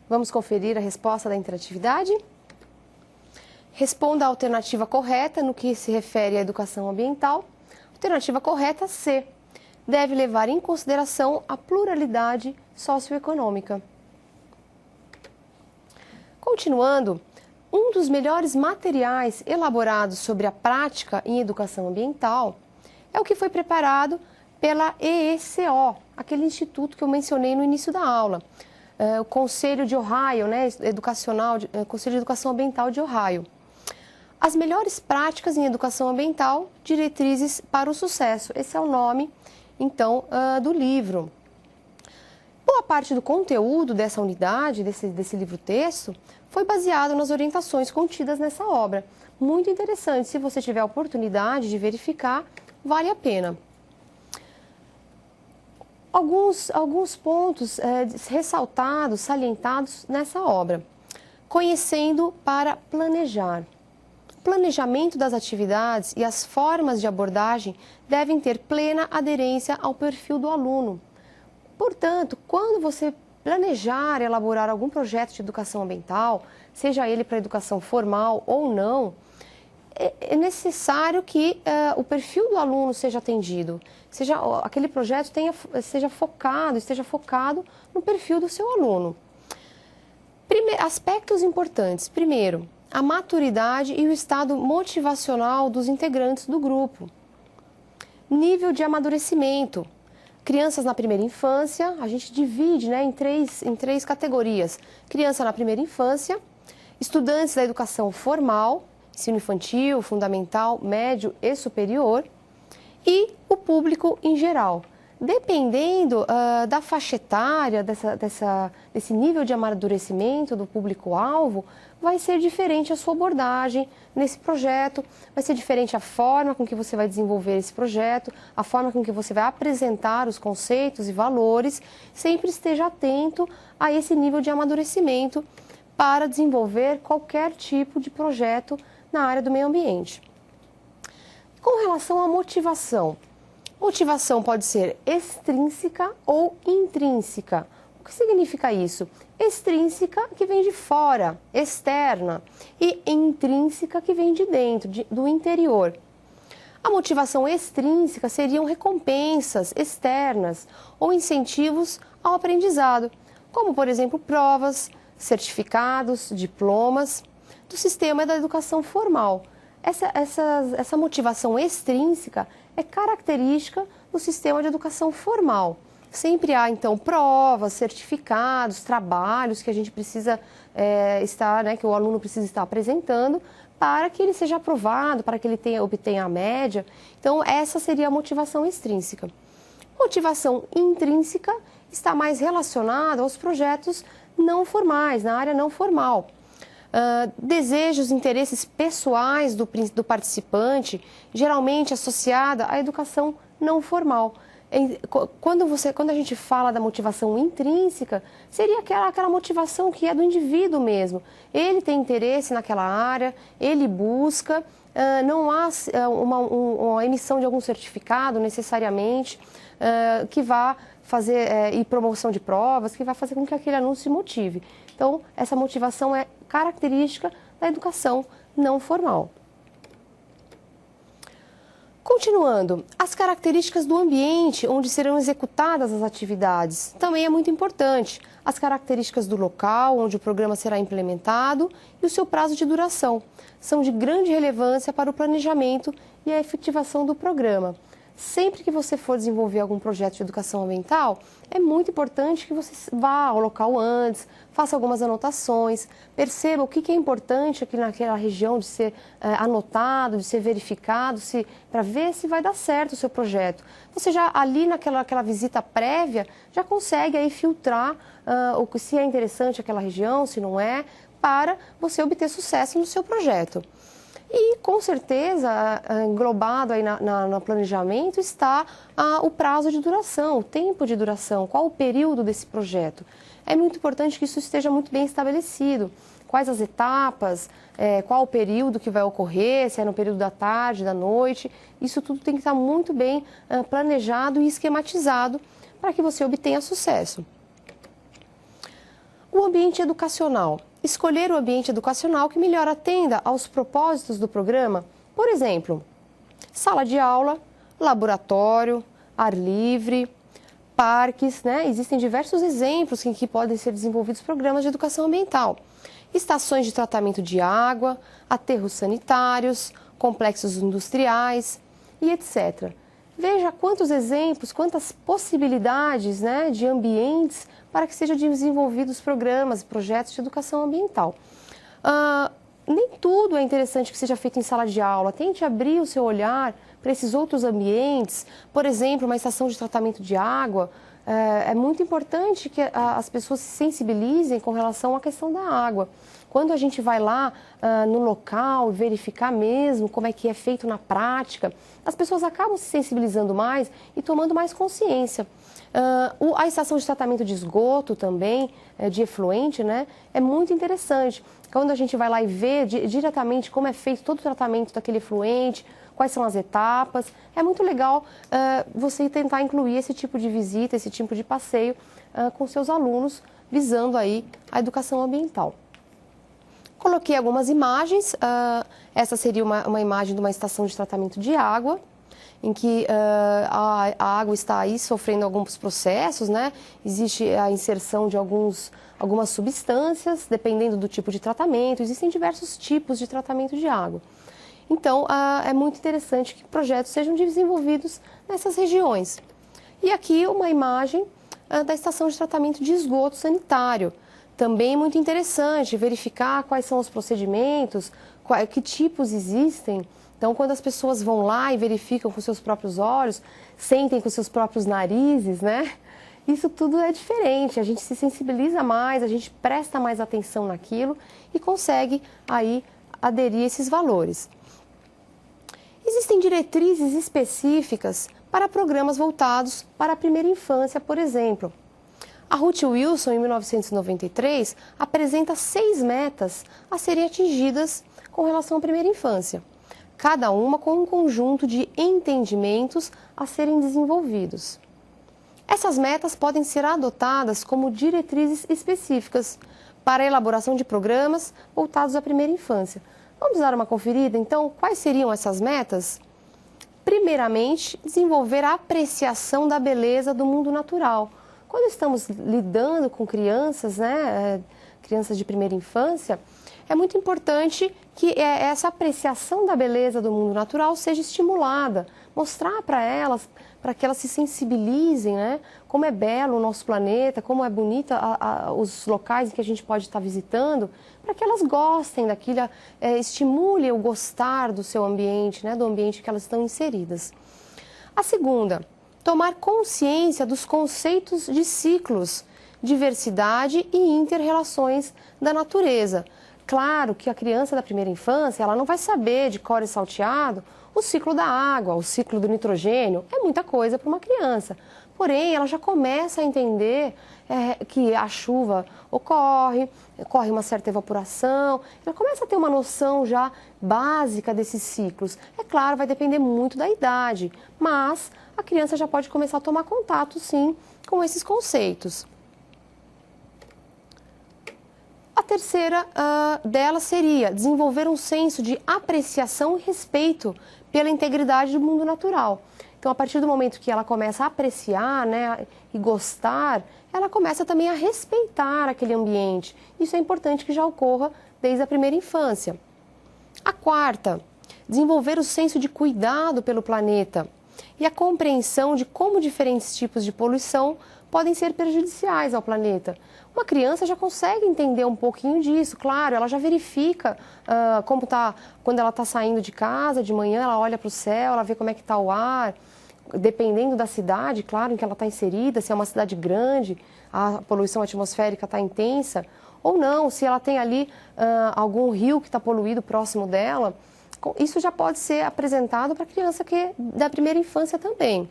Vamos conferir a resposta da interatividade? Responda a alternativa correta no que se refere à educação ambiental. Alternativa correta C. Deve levar em consideração a pluralidade socioeconômica. Continuando, um dos melhores materiais elaborados sobre a prática em educação ambiental é o que foi preparado pela EECO, aquele instituto que eu mencionei no início da aula, o Conselho de Ohio, Conselho de Educação Ambiental de Ohio. As melhores práticas em educação ambiental, diretrizes para o sucesso. Esse é o nome, então, do livro. Boa parte do conteúdo dessa unidade, desse livro-texto, foi baseado nas orientações contidas nessa obra. Muito interessante, se você tiver a oportunidade de verificar, vale a pena. Alguns pontos ressaltados, salientados nessa obra. Conhecendo para planejar. O planejamento das atividades e as formas de abordagem devem ter plena aderência ao perfil do aluno. Portanto, quando você planejar, elaborar algum projeto de educação ambiental, seja ele para educação formal ou não, é necessário que o perfil do aluno seja atendido, aquele projeto esteja focado no perfil do seu aluno. Aspectos importantes. Primeiro, a maturidade e o estado motivacional dos integrantes do grupo. Nível de amadurecimento. Crianças na primeira infância, a gente divide em três categorias. Criança na primeira infância, estudantes da educação formal, ensino infantil, fundamental, médio e superior, e o público em geral. Dependendo da faixa etária, desse nível de amadurecimento do público-alvo, vai ser diferente a sua abordagem nesse projeto, vai ser diferente a forma com que você vai desenvolver esse projeto, a forma com que você vai apresentar os conceitos e valores. Sempre esteja atento a esse nível de amadurecimento para desenvolver qualquer tipo de projeto na área do meio ambiente. Com relação à motivação, motivação pode ser extrínseca ou intrínseca. O que significa isso? Extrínseca, que vem de fora, externa, e intrínseca, que vem de dentro, do interior. A motivação extrínseca seriam recompensas externas ou incentivos ao aprendizado, como, por exemplo, provas, certificados, diplomas, do sistema da educação formal. Essa motivação extrínseca é característica do sistema de educação formal. Sempre há, então, provas, certificados, trabalhos que a gente precisa que o aluno precisa estar apresentando para que ele seja aprovado, para que ele obtenha a média. Então, essa seria a motivação extrínseca. Motivação intrínseca está mais relacionada aos projetos não formais, na área não formal. Desejos, interesses pessoais do participante, geralmente associada à educação não formal. Quando a gente fala da motivação intrínseca, seria aquela motivação que é do indivíduo mesmo. Ele tem interesse naquela área, ele busca, não há uma emissão de algum certificado necessariamente que vá fazer, e promoção de provas, que vai fazer com que aquele aluno se motive. Então, essa motivação é característica da educação não formal. Continuando, as características do ambiente onde serão executadas as atividades também é muito importante. As características do local onde o programa será implementado e o seu prazo de duração são de grande relevância para o planejamento e a efetivação do programa. Sempre que você for desenvolver algum projeto de educação ambiental, é muito importante que você vá ao local antes, faça algumas anotações, perceba o que é importante aqui naquela região de ser anotado, de ser verificado, para ver se vai dar certo o seu projeto. Você já ali naquela visita prévia, já consegue aí filtrar se é interessante aquela região, se não é, para você obter sucesso no seu projeto. E, com certeza, englobado aí no planejamento está o prazo de duração, o tempo de duração, qual o período desse projeto. É muito importante que isso esteja muito bem estabelecido. Quais as etapas, qual o período que vai ocorrer, se é no período da tarde, da noite. Isso tudo tem que estar muito bem planejado e esquematizado para que você obtenha sucesso. O ambiente educacional. Escolher o ambiente educacional que melhor atenda aos propósitos do programa. Por exemplo, sala de aula, laboratório, ar livre, parques, né? Existem diversos exemplos em que podem ser desenvolvidos programas de educação ambiental. Estações de tratamento de água, aterros sanitários, complexos industriais e etc. Veja quantos exemplos, quantas possibilidades, né, de ambientes para que sejam desenvolvidos programas, projetos de educação ambiental. Nem tudo é interessante que seja feito em sala de aula. Tente abrir o seu olhar para esses outros ambientes. Por exemplo, uma estação de tratamento de água. É muito importante que as pessoas se sensibilizem com relação à questão da água. Quando a gente vai lá no local verificar mesmo como é que é feito na prática, as pessoas acabam se sensibilizando mais e tomando mais consciência. A estação de tratamento de esgoto também, de efluente, né, é muito interessante. Quando a gente vai lá e vê diretamente como é feito todo o tratamento daquele efluente, quais são as etapas, é muito legal você tentar incluir esse tipo de visita, esse tipo de passeio com seus alunos, visando aí a educação ambiental. Coloquei algumas imagens, essa seria uma imagem de uma estação de tratamento de água, em que a água está aí sofrendo alguns processos, né? Existe a inserção de algumas substâncias, dependendo do tipo de tratamento, existem diversos tipos de tratamento de água. Então, é muito interessante que projetos sejam desenvolvidos nessas regiões. E aqui uma imagem da estação de tratamento de esgoto sanitário. Também muito interessante verificar quais são os procedimentos, que tipos existem. Então, quando as pessoas vão lá e verificam com seus próprios olhos, sentem com seus próprios narizes, né? Isso tudo é diferente, a gente se sensibiliza mais, a gente presta mais atenção naquilo e consegue aí aderir a esses valores. Existem diretrizes específicas para programas voltados para a primeira infância, por exemplo. A Ruth Wilson, em 1993, apresenta 6 metas a serem atingidas com relação à primeira infância, cada uma com um conjunto de entendimentos a serem desenvolvidos. Essas metas podem ser adotadas como diretrizes específicas para a elaboração de programas voltados à primeira infância. Vamos dar uma conferida, então, quais seriam essas metas? Primeiramente, desenvolver a apreciação da beleza do mundo natural. Quando estamos lidando com crianças, né, crianças de primeira infância, é muito importante que essa apreciação da beleza do mundo natural seja estimulada, mostrar para elas, para que elas se sensibilizem, né, como é belo o nosso planeta, como é bonita os locais que a gente pode estar visitando, para que elas gostem daquilo, estimule o gostar do seu ambiente, né, do ambiente que elas estão inseridas. A segunda, tomar consciência dos conceitos de ciclos, diversidade e inter-relações da natureza. Claro que a criança da primeira infância, ela não vai saber de cor e salteado o ciclo da água, o ciclo do nitrogênio, é muita coisa para uma criança. Porém, ela já começa a entender que a chuva ocorre uma certa evaporação, ela começa a ter uma noção já básica desses ciclos. É claro, vai depender muito da idade, mas a criança já pode começar a tomar contato, sim, com esses conceitos. A terceira dela seria desenvolver um senso de apreciação e respeito pela integridade do mundo natural. Então, a partir do momento que ela começa a apreciar, né, e gostar, ela começa também a respeitar aquele ambiente. Isso é importante que já ocorra desde a primeira infância. A quarta, desenvolver o senso de cuidado pelo planeta e a compreensão de como diferentes tipos de poluição podem ser prejudiciais ao planeta. Uma criança já consegue entender um pouquinho disso, claro, ela já verifica como está, quando ela está saindo de casa, de manhã, ela olha para o céu, ela vê como é que está o ar, dependendo da cidade, claro, em que ela está inserida, se é uma cidade grande, a poluição atmosférica está intensa, ou não, se ela tem ali algum rio que está poluído próximo dela, isso já pode ser apresentado para a criança que é da primeira infância também.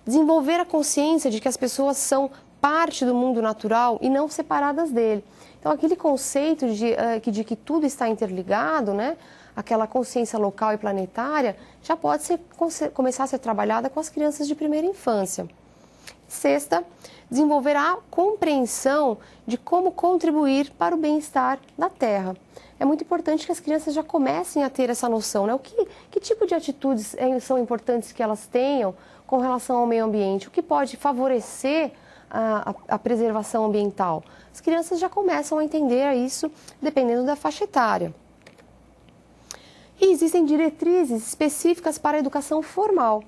Desenvolver a consciência de que as pessoas são parte do mundo natural e não separadas dele. Então, aquele conceito de que tudo está interligado, né? Aquela consciência local e planetária, já pode começar a ser trabalhada com as crianças de primeira infância. Sexta, desenvolver a compreensão de como contribuir para o bem-estar da Terra. É muito importante que as crianças já comecem a ter essa noção, né? Que tipo de atitudes são importantes que elas tenham com relação ao meio ambiente? O que pode favorecer a preservação ambiental? As crianças já começam a entender isso dependendo da faixa etária. E existem diretrizes específicas para a educação formal.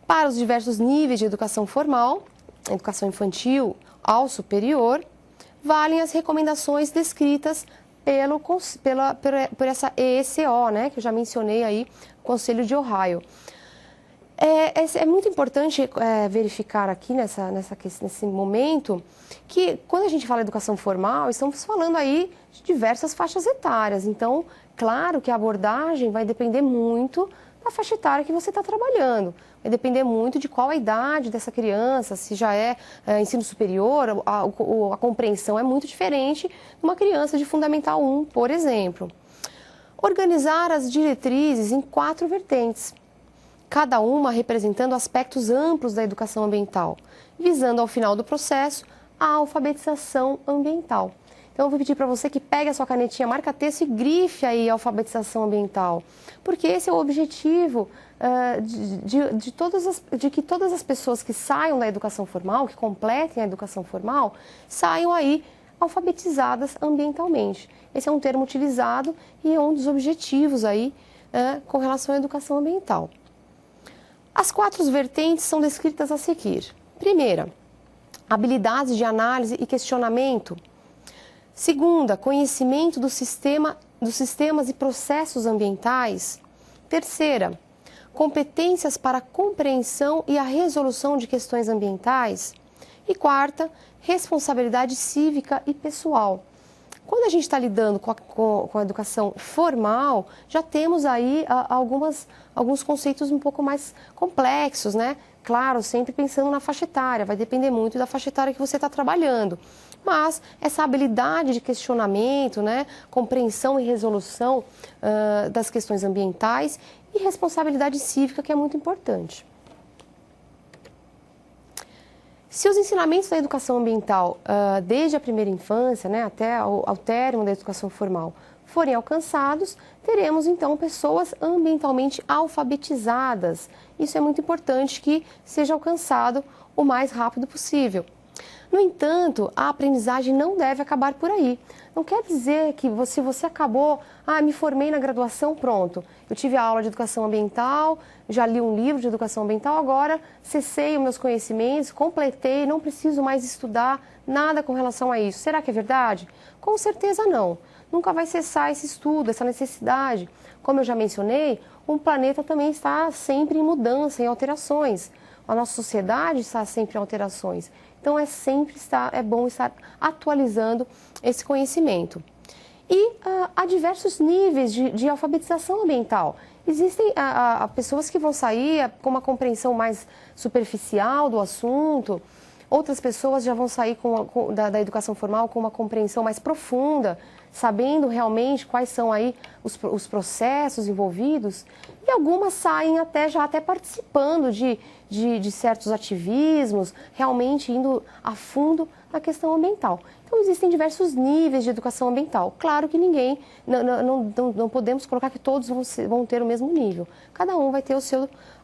Para os diversos níveis de educação formal, educação infantil ao superior, valem as recomendações descritas por essa EECO, né, que eu já mencionei aí, Conselho de Ohio. É muito importante verificar aqui nesse momento que quando a gente fala educação formal, estamos falando aí de diversas faixas etárias. Então, claro que a abordagem vai depender muito da faixa etária que você está trabalhando. Vai depender muito de qual a idade dessa criança, se já é ensino superior, a compreensão é muito diferente de uma criança de Fundamental 1, por exemplo. Organizar as diretrizes em 4 vertentes, cada uma representando aspectos amplos da educação ambiental, visando ao final do processo a alfabetização ambiental. Então, eu vou pedir para você que pegue a sua canetinha marca-texto e grife aí a alfabetização ambiental, porque esse é o objetivo de que todas as pessoas que saiam da educação formal, que completem a educação formal, saiam aí alfabetizadas ambientalmente. Esse é um termo utilizado e é um dos objetivos aí com relação à educação ambiental. As 4 vertentes são descritas a seguir. Primeira, habilidades de análise e questionamento. Segunda, conhecimento dos sistemas e processos ambientais. Terceira, competências para a compreensão e a resolução de questões ambientais. E quarta, responsabilidade cívica e pessoal. Quando a gente está lidando com a educação formal, já temos aí alguns conceitos um pouco mais complexos, né? Claro, sempre pensando na faixa etária, vai depender muito da faixa etária que você está trabalhando. Mas essa habilidade de questionamento, né, compreensão e resolução das questões ambientais e responsabilidade cívica, que é muito importante. Se os ensinamentos da educação ambiental, desde a primeira infância, né, até ao término da educação formal, forem alcançados, teremos então pessoas ambientalmente alfabetizadas. Isso é muito importante que seja alcançado o mais rápido possível. No entanto, a aprendizagem não deve acabar por aí. Não quer dizer que se você acabou, me formei na graduação, pronto. Eu tive a aula de educação ambiental, já li um livro de educação ambiental, agora cessei os meus conhecimentos, completei, não preciso mais estudar nada com relação a isso. Será que é verdade? Com certeza não. Nunca vai cessar esse estudo, essa necessidade. Como eu já mencionei, o planeta também está sempre em mudança, em alterações. A nossa sociedade está sempre em alterações. Então, é bom estar atualizando esse conhecimento. E há diversos níveis de alfabetização ambiental. Existem pessoas que vão sair com uma compreensão mais superficial do assunto, outras pessoas já vão sair da educação formal com uma compreensão mais profunda, sabendo realmente quais são aí os processos envolvidos, e algumas saem já até participando de certos ativismos, realmente indo a fundo na questão ambiental. Então, existem diversos níveis de educação ambiental. Claro que não podemos colocar que todos vão ter o mesmo nível. Cada um vai ter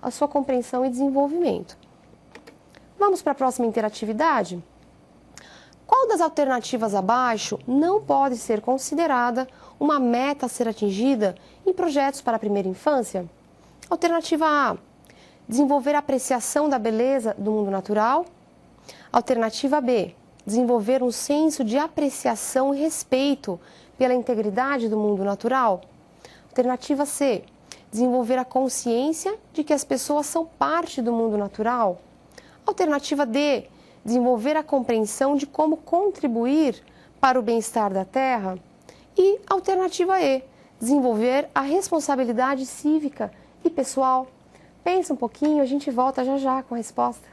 a sua compreensão e desenvolvimento. Vamos para a próxima interatividade? Qual das alternativas abaixo não pode ser considerada uma meta a ser atingida em projetos para a primeira infância? Alternativa A, desenvolver a apreciação da beleza do mundo natural. Alternativa B, desenvolver um senso de apreciação e respeito pela integridade do mundo natural. Alternativa C, desenvolver a consciência de que as pessoas são parte do mundo natural. Alternativa D, desenvolver a compreensão de como contribuir para o bem-estar da Terra. E alternativa E, desenvolver a responsabilidade cívica e pessoal. Pensa um pouquinho, a gente volta já já com a resposta.